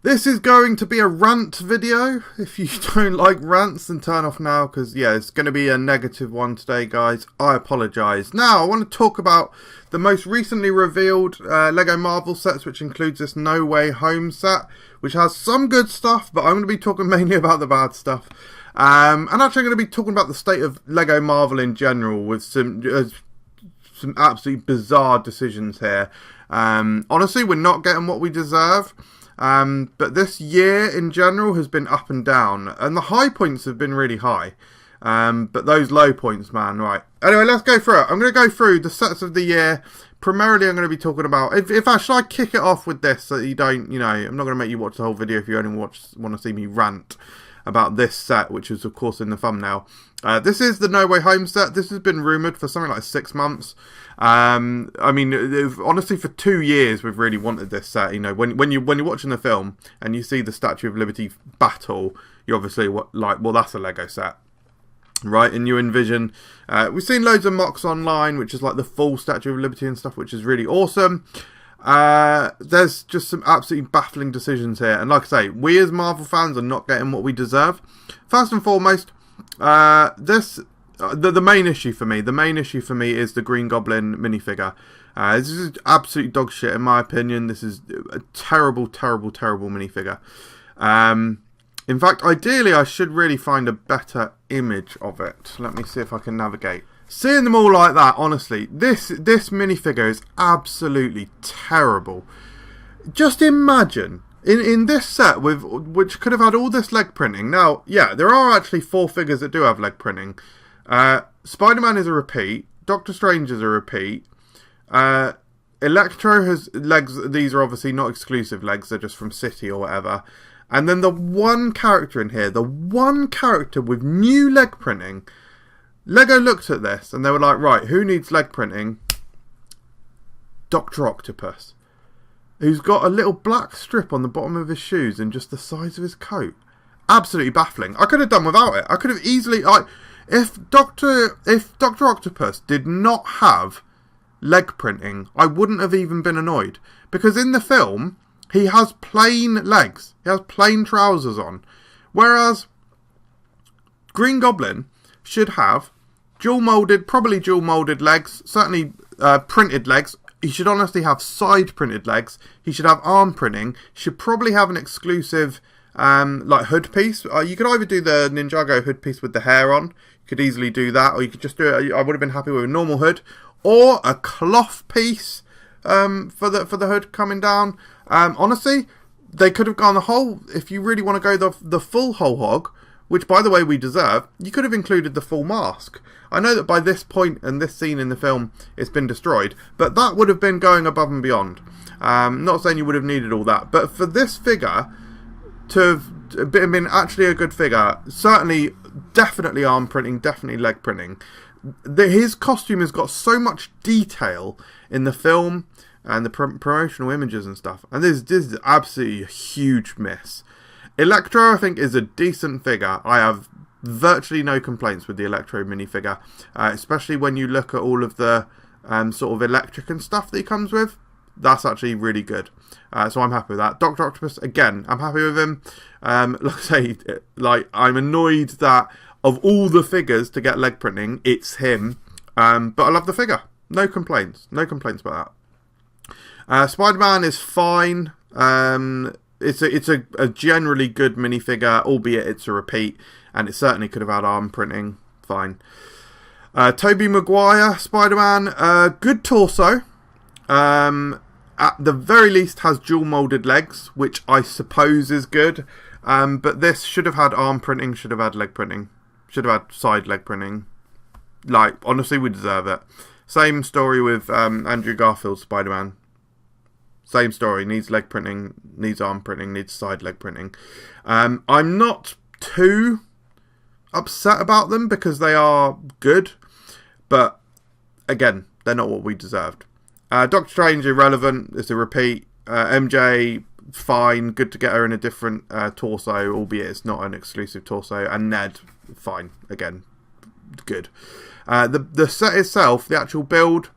This is going to be a rant video. If you don't like rants, then turn off now, because yeah, it's going to be a negative one today, guys. I apologise. Now, I want to talk about the most recently revealed LEGO Marvel sets, which includes this No Way Home set, which has some good stuff, but I'm going to be talking mainly about the bad stuff. And actually, I'm going to be talking about the state of LEGO Marvel in general, with some absolutely bizarre decisions here. Honestly, we're not getting what we deserve. But this year in general has been up and down, and the high points have been really high. But those low points, man, right. Anyway, let's go through it. I'm going to go through the sets of the year. Primarily, I'm going to be talking about, should I kick it off with this so that you don't, I'm not going to make you watch the whole video if you only want to see me rant about this set, which is of course in the thumbnail. This is the No Way Home set. This has been rumoured for something like 6 months. I mean, honestly, for 2 years we've really wanted this set. When you're watching the film and you see the Statue of Liberty battle, you're obviously well, that's a Lego set, right? And you envision. We've seen loads of mocks online, which is like the full Statue of Liberty and stuff, which is really awesome. There's just some absolutely baffling decisions here, and like I say, we as Marvel fans are not getting what we deserve. First and foremost, the main issue for me is the Green Goblin minifigure. This is absolute dog shit in my opinion. This is a terrible minifigure. In fact, ideally I should really find a better image of it. Let me see if I can navigate. Seeing them all like that, honestly, this minifigure is absolutely terrible. Just imagine, in this set, which could have had all this leg printing. Now, yeah, there are actually 4 figures that do have leg printing. Spider-Man is a repeat. Doctor Strange is a repeat. Electro has legs. These are obviously not exclusive legs. They're just from City or whatever. And then the one character in here, the one character with new leg printing, Lego looked at this and they were like, right, who needs leg printing? Dr. Octopus, who's got a little black strip on the bottom of his shoes and just the size of his coat. Absolutely baffling. I could have done without it. I could have easily... If Dr. Octopus did not have leg printing, I wouldn't have even been annoyed. Because in the film, he has plain legs. He has plain trousers on. Whereas Green Goblin should have probably dual molded legs, certainly printed legs. He should honestly have side printed legs. He should have arm printing. He should probably have an exclusive like hood piece. You could either do the Ninjago hood piece with the hair on. You could easily do that, or you could just do it. I would have been happy with a normal hood or a cloth piece for the hood coming down. Honestly, they could have gone the whole. If you really want to go the full whole hog, which by the way we deserve, you could have included the full mask. I know that by this point and this scene in the film it's been destroyed, but that would have been going above and beyond. Not saying you would have needed all that, but for this figure to have been actually a good figure, certainly, definitely arm printing, definitely leg printing. His costume has got so much detail in the film and the promotional images and stuff, and this is absolutely a huge miss. Electro, I think, is a decent figure. I have virtually no complaints with the Electro minifigure, especially when you look at all of the sort of electric and stuff that he comes with. That's actually really good. So I'm happy with that. Dr. Octopus, again, I'm happy with him. Like I say, I'm annoyed that of all the figures to get leg printing, it's him. But I love the figure. No complaints. No complaints about that. Spider-Man is fine. It's a generally good minifigure, albeit it's a repeat, and it certainly could have had arm printing. Fine. Tobey Maguire, Spider-Man, good torso. At the very least has dual molded legs, which I suppose is good. But this should have had arm printing, should have had leg printing, should have had side leg printing. Like, honestly, we deserve it. Same story with Andrew Garfield's Spider-Man. Same story, needs leg printing, needs arm printing, needs side leg printing. I'm not too upset about them because they are good, but again, they're not what we deserved. Doctor Strange, irrelevant, it's a repeat. MJ, fine, good to get her in a different torso, albeit it's not an exclusive torso. And Ned, fine, again, good. The set itself, the actual build,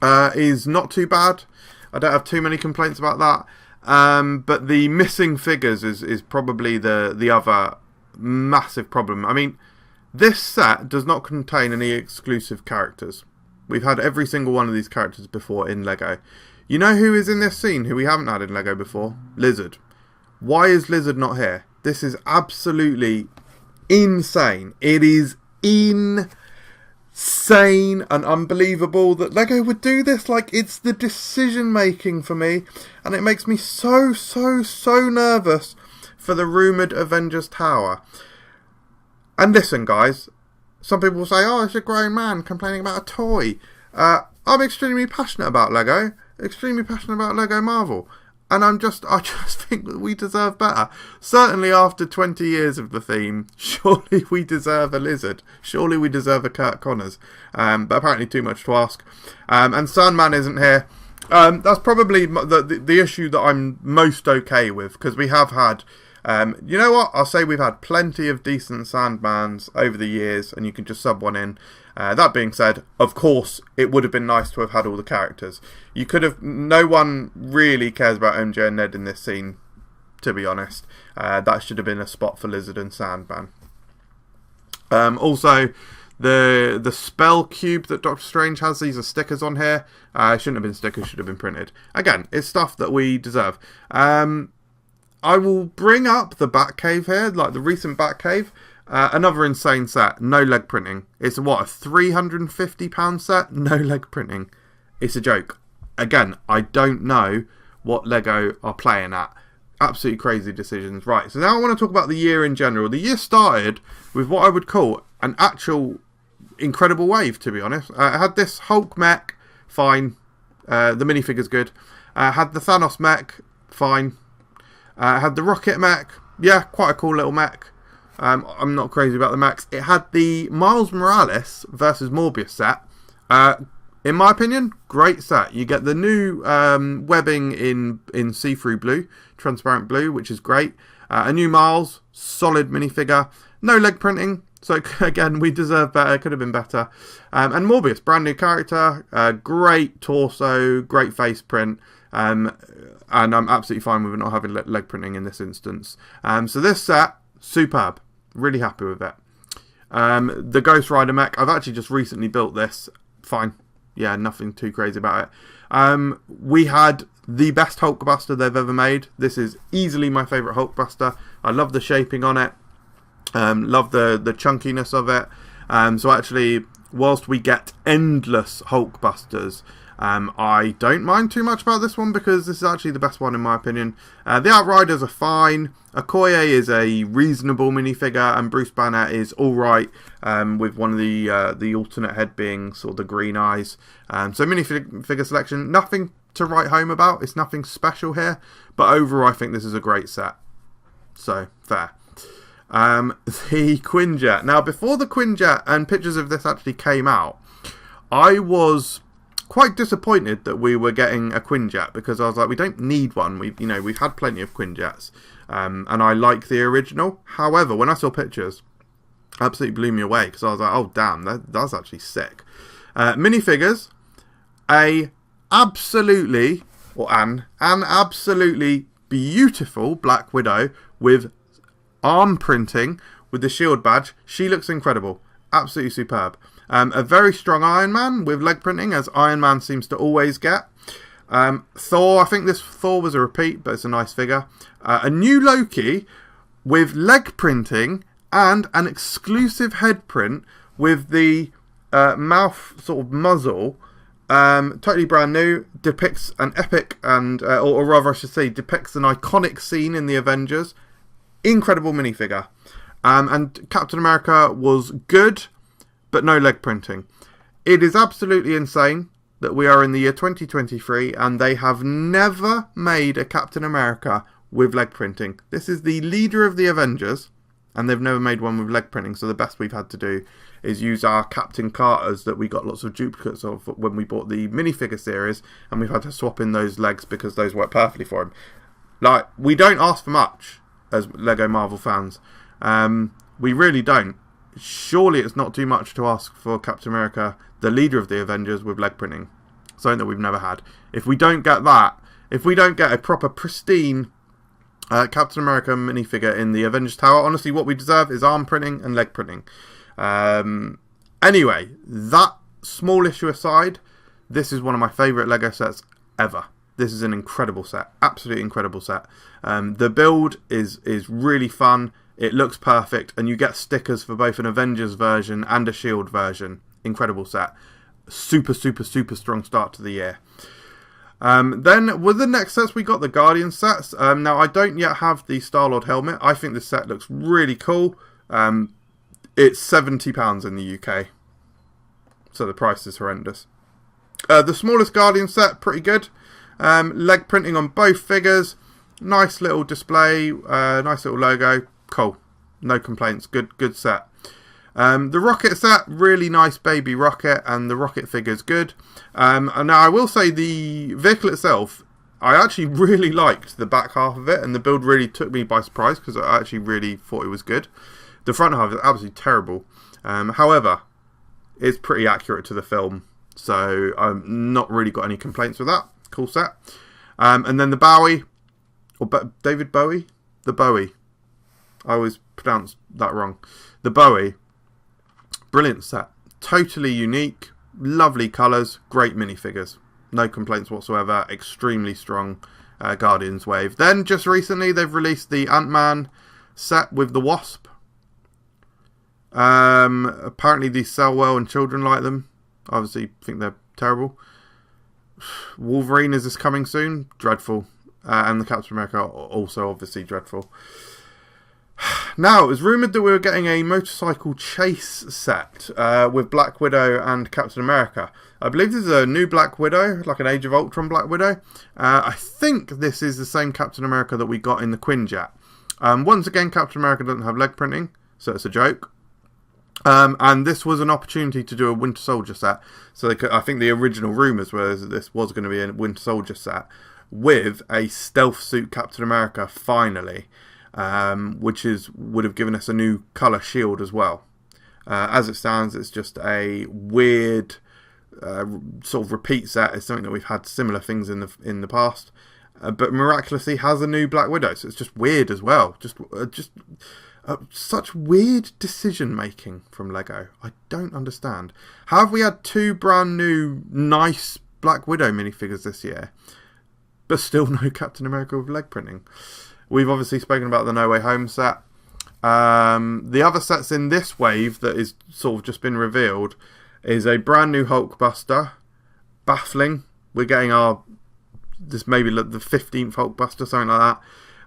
is not too bad. I don't have too many complaints about that. But the missing figures is probably the other massive problem. I mean, this set does not contain any exclusive characters. We've had every single one of these characters before in LEGO. You know who is in this scene who we haven't had in LEGO before? Lizard. Why is Lizard not here? This is absolutely insane. It is insane and unbelievable that LEGO would do this. Like, it's the decision making for me, and it makes me so nervous for the rumoured Avengers Tower. And listen, guys, some people will say, oh, it's a grown man complaining about a toy. I'm extremely passionate about LEGO, extremely passionate about LEGO Marvel. And I just think that we deserve better. Certainly after 20 years of the theme, surely we deserve a Lizard. Surely we deserve a Kurt Connors. But apparently too much to ask. And Sandman isn't here. That's probably the issue that I'm most okay with, because we have had... you know what? I'll say we've had plenty of decent Sandmans over the years, and you can just sub one in. That being said, of course, it would have been nice to have had all the characters. You could have... No one really cares about MJ and Ned in this scene, to be honest. That should have been a spot for Lizard and Sandman. Also, the spell cube that Doctor Strange has, these are stickers on here. Shouldn't have been stickers, should have been printed. Again, it's stuff that we deserve. I will bring up the Batcave here, like the recent Batcave. Another insane set, no leg printing. It's what, a £350 set? No leg printing. It's a joke. Again, I don't know what LEGO are playing at. Absolutely crazy decisions. Right, so now I want to talk about the year in general. The year started with what I would call an actual incredible wave, to be honest. I had this Hulk mech, fine. The minifigure's good. Had the Thanos mech, fine. Had the Rocket mech, yeah, quite a cool little mech. I'm not crazy about the mechs. It had the Miles Morales versus Morbius set. In my opinion, great set. You get the new webbing in see-through blue, transparent blue, which is great. A new Miles, solid minifigure. No leg printing, so again, we deserve better. Could have been better. And Morbius, brand new character, great torso, great face print. And I'm absolutely fine with not having leg printing in this instance. So this set, superb. Really happy with it. The Ghost Rider mech, I've actually just recently built this. Fine. Yeah, nothing too crazy about it. We had the best Hulkbuster they've ever made. This is easily my favourite Hulkbuster. I love the shaping on it. Love the chunkiness of it. So actually, whilst we get endless Hulkbusters, I don't mind too much about this one, because this is actually the best one in my opinion. The Outriders are fine. Okoye is a reasonable minifigure, and Bruce Banner is alright, with one of the alternate head being sort of the green eyes. So minifigure selection, nothing to write home about. It's nothing special here, but overall I think this is a great set. So, fair. The Quinjet. Now, before the Quinjet and pictures of this actually came out, I was quite disappointed that we were getting a Quinjet, because I was like, we don't need one. We've had plenty of Quinjets, and I like the original. However, when I saw pictures, absolutely blew me away, because I was like, oh damn, that's actually sick. Minifigures, an absolutely beautiful Black Widow with arm printing with the shield badge. She looks incredible, absolutely superb. A very strong Iron Man with leg printing, as Iron Man seems to always get. Thor, I think this Thor was a repeat, but it's a nice figure. A new Loki with leg printing and an exclusive head print with the mouth sort of muzzle. Totally brand new. Depicts an epic or rather I should say, depicts an iconic scene in the Avengers. Incredible minifigure. And Captain America was good, but no leg printing. It is absolutely insane that we are in the year 2023 and they have never made a Captain America with leg printing. This is the leader of the Avengers, and they've never made one with leg printing, so the best we've had to do is use our Captain Carters that we got lots of duplicates of when we bought the minifigure series, and we've had to swap in those legs because those work perfectly for him. Like, we don't ask for much as LEGO Marvel fans. We really don't. Surely it's not too much to ask for Captain America, the leader of the Avengers, with leg printing. Something that we've never had. If we don't get that, if we don't get a proper pristine Captain America minifigure in the Avengers Tower, honestly, what we deserve is arm printing and leg printing. Anyway, that small issue aside, this is one of my favourite Lego sets ever. This is an incredible set. Absolutely incredible set. The build is really fun. It looks perfect. And you get stickers for both an Avengers version and a S.H.I.E.L.D. version. Incredible set. Super, super, super strong start to the year. Then with the next sets, we got the Guardian sets. Now, I don't yet have the Star-Lord helmet. I think this set looks really cool. It's £70 in the UK. So the price is horrendous. The smallest Guardian set, pretty good. Leg printing on both figures. Nice little display. Nice little logo. Cool. No complaints. Good set. The rocket set, really nice baby rocket, and the rocket figure's good. And now I will say the vehicle itself, I actually really liked the back half of it, and the build really took me by surprise because I actually really thought it was good. The front half is absolutely terrible. However, it's pretty accurate to the film, so I've not really got any complaints with that. Cool set. And then the Bowie, or David Bowie? The Bowie. I always pronounce that wrong. The Bowie. Brilliant set. Totally unique. Lovely colours. Great minifigures. No complaints whatsoever. Extremely strong Guardians wave. Then, just recently, they've released the Ant-Man set with the Wasp. Apparently these sell well and children like them. Obviously think they're terrible. Wolverine, is this coming soon? Dreadful. And the Captain America also obviously dreadful. Now, it was rumoured that we were getting a motorcycle chase set with Black Widow and Captain America. I believe this is a new Black Widow, like an Age of Ultron Black Widow. I think this is the same Captain America that we got in the Quinjet. Once again, Captain America doesn't have leg printing, so it's a joke. And this was an opportunity to do a Winter Soldier set. So I think the original rumours were that this was going to be a Winter Soldier set with a stealth suit Captain America finally, which would have given us a new colour shield as well. As it stands, it's just a weird sort of repeat set. It's something that we've had similar things in the past, but miraculously has a new Black Widow. So it's just weird as well. Just such weird decision making from Lego. I don't understand. How have we had two brand new nice Black Widow minifigures this year, but still no Captain America with leg printing? We've obviously spoken about the No Way Home set. The other sets in this wave that is sort of just been revealed is a brand new Hulkbuster. Baffling. We're getting this maybe the 15th Hulkbuster, something like that.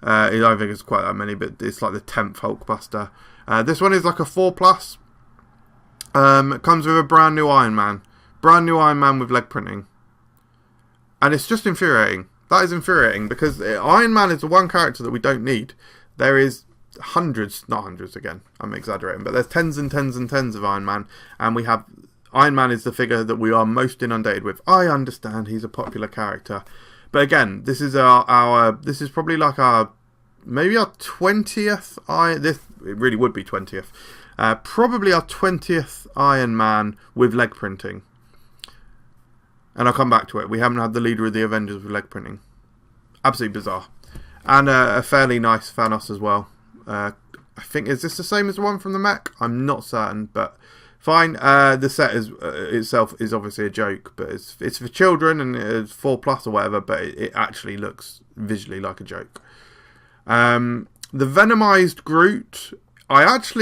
I don't think it's quite that many, but it's like the 10th Hulkbuster. This one is like a 4+. It comes with a brand new Iron Man. Brand new Iron Man with leg printing. And it's just infuriating. That is infuriating because Iron Man is the one character that we don't need. There is hundreds, not hundreds again, I'm exaggerating, but there's tens and tens and tens of Iron Man, and we have Iron Man is the figure that we are most inundated with. I understand he's a popular character, but again, this is this is probably like maybe our 20th it really would be 20th. Probably our 20th Iron Man with leg printing. And I'll come back to it. We haven't had the leader of the Avengers with leg printing. Absolutely bizarre. And a fairly nice Thanos as well. I think, is this the same as the one from the mech? I'm not certain, but fine. The set itself is obviously a joke, but it's for children and it's 4+ or whatever, but it actually looks visually like a joke. The Venomized Groot, I'm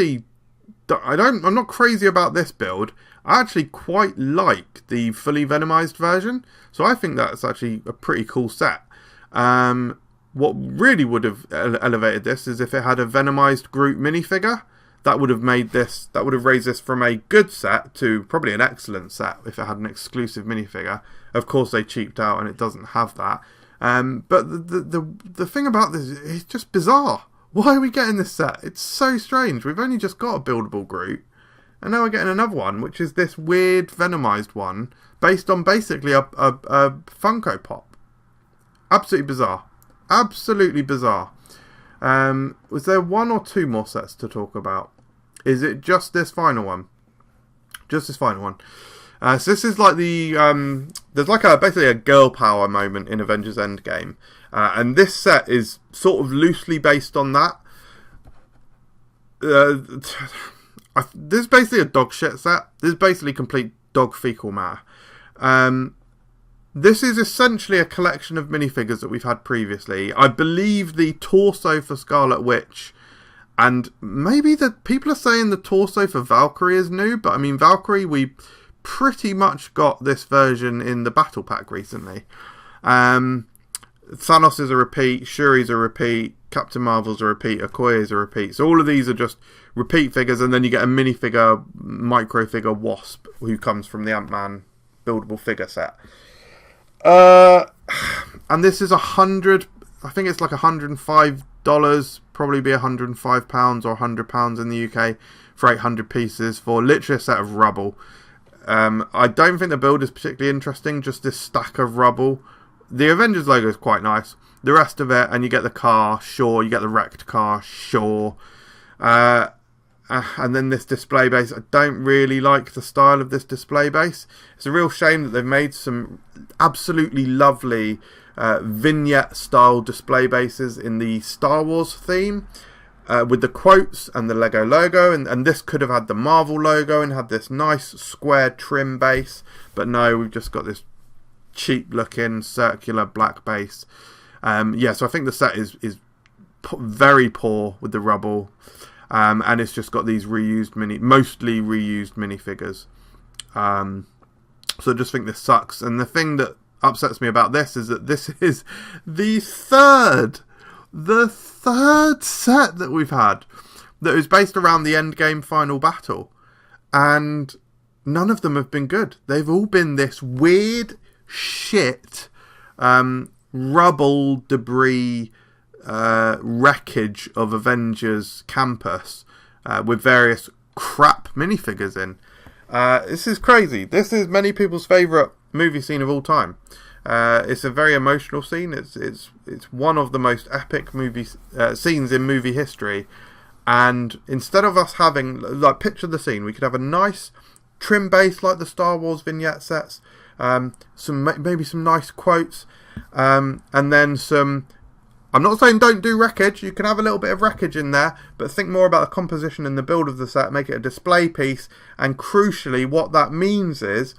not crazy about this build. I actually quite like the fully Venomized version, so I think that's actually a pretty cool set. What really would have elevated this is if it had a Venomized Groot minifigure. That would have raised this from a good set to probably an excellent set if it had an exclusive minifigure. Of course, they cheaped out and it doesn't have that. But the thing about this is just bizarre. Why are we getting this set? It's so strange. We've only just got a buildable Groot. And now we're getting another one, which is this weird Venomized one, based on basically a Funko Pop. Absolutely bizarre. Absolutely bizarre. Was there one or two more sets to talk about? Is it just this final one? Just this final one. So this is like the there's like basically a girl power moment in Avengers Endgame, and this set is sort of loosely based on that. This is basically a dog shit set. This is basically complete dog fecal matter. This is essentially a collection of minifigures that we've had previously. I believe the torso for Scarlet Witch, and maybe the people are saying the torso for Valkyrie is new, but I mean Valkyrie, we pretty much got this version in the battle pack recently. Thanos is a repeat, Shuri's a repeat, Captain Marvel's a repeat, Okoye is a repeat. So all of these are just repeat figures, and then you get a minifigure, micro figure Wasp, who comes from the Ant-Man buildable figure set. And this is I think it's like $105, probably be £105 or £100 in the UK for 800 pieces for literally a set of rubble. I don't think the build is particularly interesting, just this stack of rubble. The Avengers logo is quite nice. The rest of it, and you get the car, sure. You get the wrecked car, sure. And then this display base. I don't really like the style of this display base. It's a real shame that they've made some absolutely lovely vignette-style display bases in the Star Wars theme. With the quotes and the Lego logo, and this could have had the Marvel logo and had this nice square trim base, but no, we've just got this cheap looking circular black base. So I think the set is very poor with the rubble, and it's just got these mostly reused minifigures. So I just think this sucks, and the thing that upsets me about this is that this is the third set that we've had that is based around the Endgame final battle, and none of them have been good. They've all been this weird shit rubble debris wreckage of Avengers campus with various crap minifigures in. This is crazy. This is many people's favourite movie scene of all time. It's a very emotional scene. It's one of the most epic scenes in movie history. And instead of us having, like, picture the scene, we could have a nice trim base like the Star Wars vignette sets, maybe some nice quotes, and then some. I'm not saying don't do wreckage. You can have a little bit of wreckage in there, but think more about the composition and the build of the set. Make it a display piece, and crucially, what that means is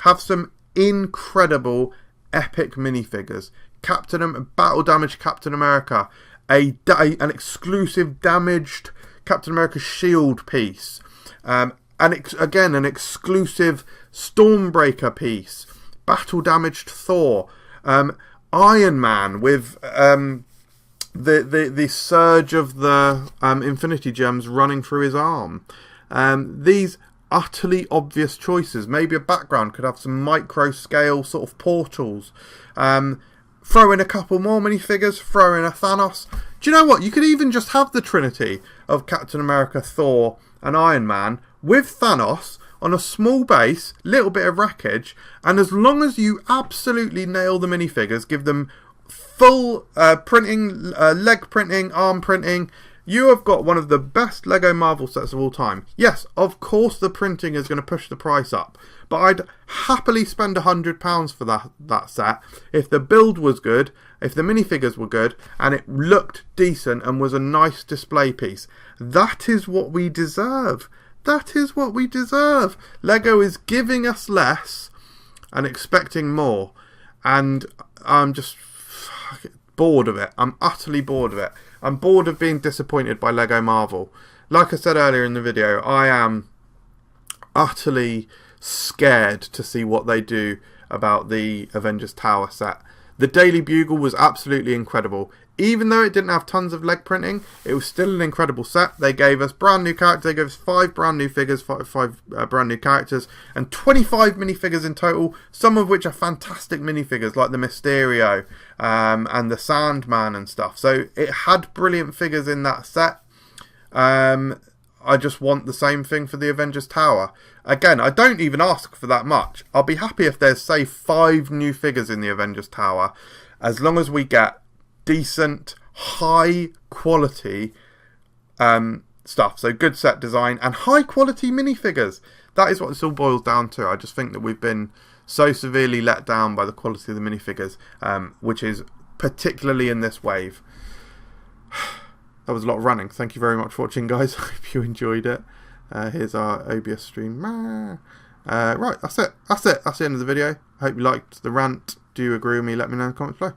have some incredible epic minifigures. Battle damaged Captain America, an exclusive damaged Captain America shield piece, an exclusive Stormbreaker piece, battle damaged Thor, Iron Man with the surge of the Infinity Gems running through his arm. These utterly obvious choices. Maybe a background could have some micro scale sort of portals. Throw in a couple more minifigures, throw in a Thanos. Do you know what? You could even just have the trinity of Captain America, Thor and Iron Man with Thanos on a small base, little bit of wreckage, and as long as you absolutely nail the minifigures, give them full printing, leg printing, arm printing, you have got one of the best Lego Marvel sets of all time. Yes, of course the printing is going to push the price up, but I'd happily spend £100 for that set if the build was good, if the minifigures were good, and it looked decent and was a nice display piece. That is what we deserve. That is what we deserve. Lego is giving us less and expecting more, and I'm just bored of it. I'm utterly bored of it. I'm bored of being disappointed by Lego Marvel. Like I said earlier in the video, I am utterly scared to see what they do about the Avengers Tower set. The Daily Bugle was absolutely incredible. Even though it didn't have tons of leg printing, it was still an incredible set. They gave us brand new characters. They gave us 5 brand new figures, 5 brand new characters, and 25 minifigures in total, some of which are fantastic minifigures like the Mysterio and the Sandman and stuff. So it had brilliant figures in that set. I just want the same thing for the Avengers Tower. Again, I don't even ask for that much. I'll be happy if there's, say, 5 new figures in the Avengers Tower, as long as we get decent, high quality stuff. So good set design and high quality minifigures. that is what this all boils down to. I just think that we've been so severely let down by the quality of the minifigures, which is particularly in this wave. That was a lot of running. Thank you very much for watching, guys. I hope you enjoyed it. Here's our OBS stream. Right, that's it. That's the end of the video. I hope you liked the rant. Do you agree with me? Let me know in the comments below.